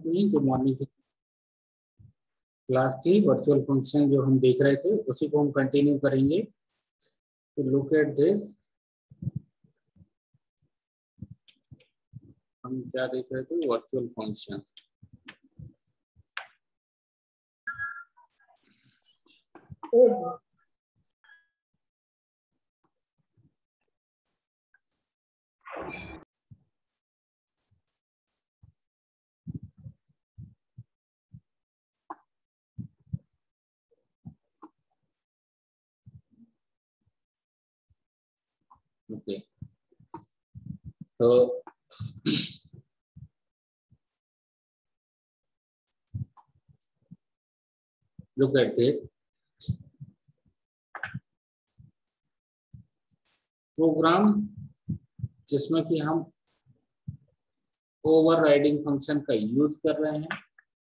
To he good morning की class थी। Virtual function जो हम देख रहे थे उसी को हम कंटिन्यू करेंगे। तो लुक एट दिस, हम क्या देख रहे थे? Virtual function. ओके, तो लुक एट दिस, प्रोग्राम जिसमें कि हम ओवरराइडिंग फंक्शन का यूज कर रहे हैं।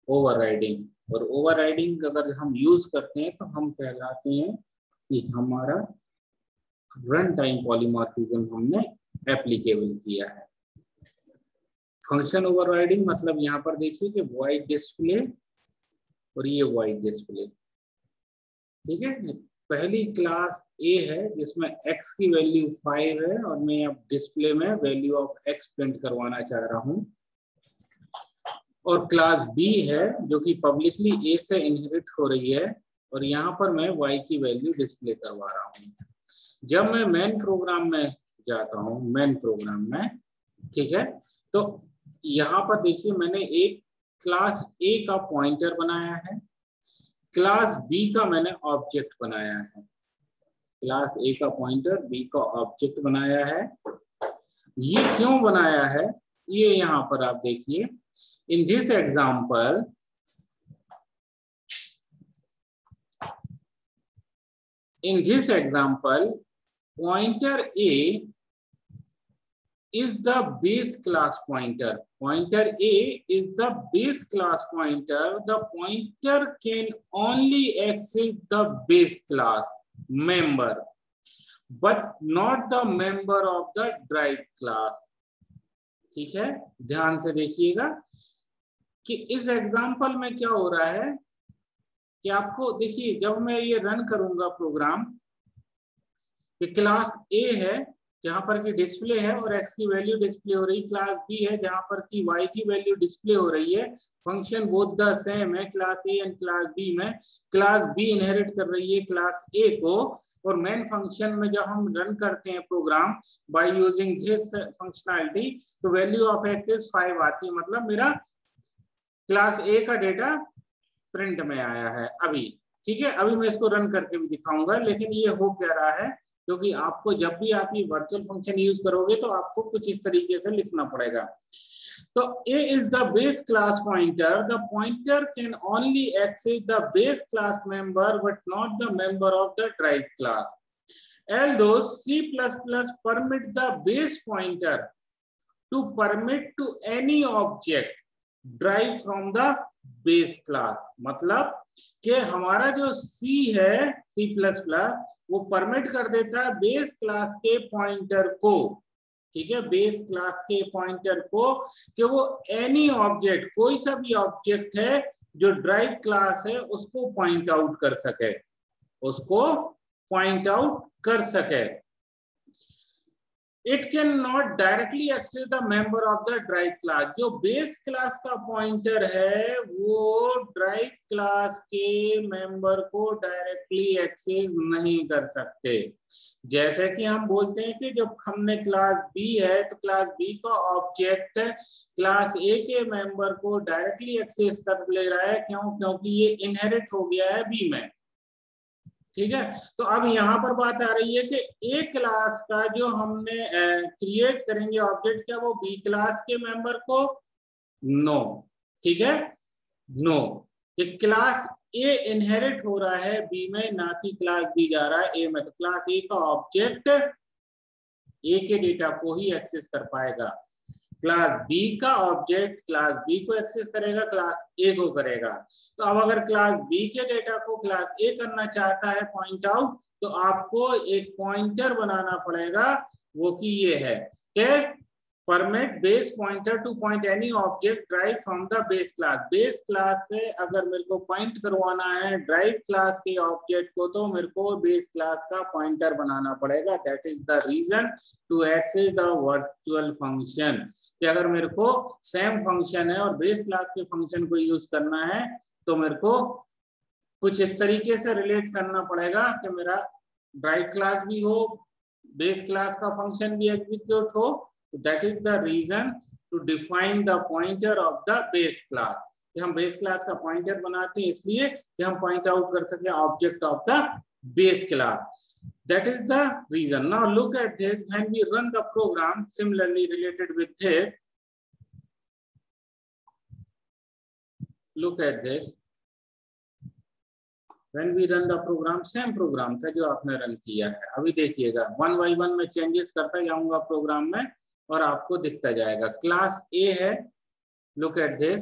ओवरराइडिंग, और ओवरराइडिंग अगर हम यूज करते हैं तो हम कहलाते हैं कि हमारा रन टाइम पॉलीमॉर्फिज्म हमने एप्लीकेबल किया है। फंक्शन ओवरराइडिंग मतलब यहाँ पर देखिए कि वॉइड डिस्प्ले और ये वॉइड डिस्प्ले, ठीक है। पहली क्लास ए है जिसमें x की वैल्यू 5 है और मैं अब डिस्प्ले में वैल्यू ऑफ x प्रिंट करवाना चाह रहा हूँ। और क्लास b है जो कि पब्लिकली a से इनहेरिट हो रही है और यहाँ पर मैं y की वैल्यू डिस्प्ले करवा रहा हूँ। जब मैं मेन प्रोग्राम में जाता हूँ, मेन प्रोग्राम में, ठीक है, तो यहाँ पर देखिए मैंने एक क्लास a का पॉइंटर बनाया है, क्लास B का मैंने ऑब्जेक्ट बनाया है। क्लास A का पॉइंटर, B का ऑब्जेक्ट बनाया है। ये क्यों बनाया है ये यहाँ पर आप देखिए। In this example, pointer A is the base class pointer. Pointer A is the base class pointer. The pointer can only access the base class member, but not the member of the derived class. ठीक है, ध्यान से देखिएगा कि इस example में क्या हो रहा है कि आपको देखिए, जब मैं ये रन करूंगा प्रोग्राम, कि क्लास A है जहां पर की डिस्प्ले है और x की वैल्यू डिस्प्ले हो रही, क्लास B है जहां पर की y की वैल्यू डिस्प्ले हो रही है। फंक्शन बोथ द सेम है class A and class B में। क्लास B इनहेरिट कर रही है क्लास A को, और मेन फंक्शन में जब हम रन करते हैं program by using this functionality, तो वैल्यू ऑफ x इज 5 आती है, मतलब मेरा क्लास A का डेटा प्रिंट में आया है अभी। ठीक है, अभी मैं इसको रन करके भी दिखाऊंगा, लेकिन ये हो क्या रहा है क्योंकि आपको जब भी आप ये वर्चुअल फंक्शन यूज करोगे तो आपको कुछ इस तरीके से लिखना पड़ेगा। तो A is the base class pointer. The pointer can only access the base class member but not the member of the derived class. Although C++ permit the base pointer to permit to any object derived from the base class. मतलब कि हमारा जो C है, C++, वो permit कर देता है base class के पॉइंटर को, ठीक है, बेस क्लास के पॉइंटर को, कि वो एनी ऑब्जेक्ट, कोई सा भी ऑब्जेक्ट है जो ड्राइव क्लास है उसको पॉइंट आउट कर सके, उसको पॉइंट आउट कर सके। It cannot directly access the member of the derived class. जो बेस क्लास का पॉइंटर है वो ड्राइव क्लास के मेंबर को डायरेक्टली एक्सेस नहीं कर सकते। जैसे कि हम बोलते हैं कि जब हमने क्लास B है तो क्लास B का ऑब्जेक्ट क्लास A के मेंबर को डायरेक्टली एक्सेस कर ले रहा है। क्यों? क्योंकि ये इनहेरिट हो गया है B में। ठीक है, तो अब यहाँ पर बात आ रही है कि ए क्लास का जो हमने क्रिएट करेंगे ऑब्जेक्ट, क्या वो बी क्लास के मेंबर को? नो, ठीक है, नो, ये क्लास ए इनहेरिट हो रहा है बी में, ना कि क्लास बी जा रहा है ए में। तो क्लास ए का ऑब्जेक्ट ए के डेटा को ही एक्सेस कर पाएगा, क्लास बी का ऑब्जेक्ट क्लास बी को एक्सेस करेगा, क्लास ए को करेगा। तो अब अगर क्लास बी के डेटा को क्लास ए करना चाहता है पॉइंट आउट, तो आपको एक पॉइंटर बनाना पड़ेगा, वो कि ये है कि permit base pointer two point any object drive from the base class. Base class से अगर मेरे को पॉइंट करवाना है ड्राइव क्लास के ऑब्जेक्ट को, तो मेरे को बेस क्लास का पॉइंटर बनाना पड़ेगा। That is the reason to access the virtual function. कि अगर मेरे को सेम फंक्शन है और बेस क्लास के फंक्शन को यूज करना है, तो मेरे को कुछ इस तरीके से रिलेट करना पड़ेगा कि मेरा ड्राइव क्लास भी हो, बेस क्लास का फंक्शन भी एग्जीक्यूट हो। That is the reason to define the pointer of the base class. कि हम बेस क्लास का पॉइंटर बनाते हैं इसलिए कि हम पॉइंट आउट कर सके object of the base class. That is the reason. Now look at this. When we run the program, similarly related with this, look at this. When we run the program, same program था जो आपने run किया है। अभी देखिएगा 1 by 1 में changes करता जाऊंगा प्रोग्राम में और आपको दिखता जाएगा। क्लास ए है, लुक एट दिस,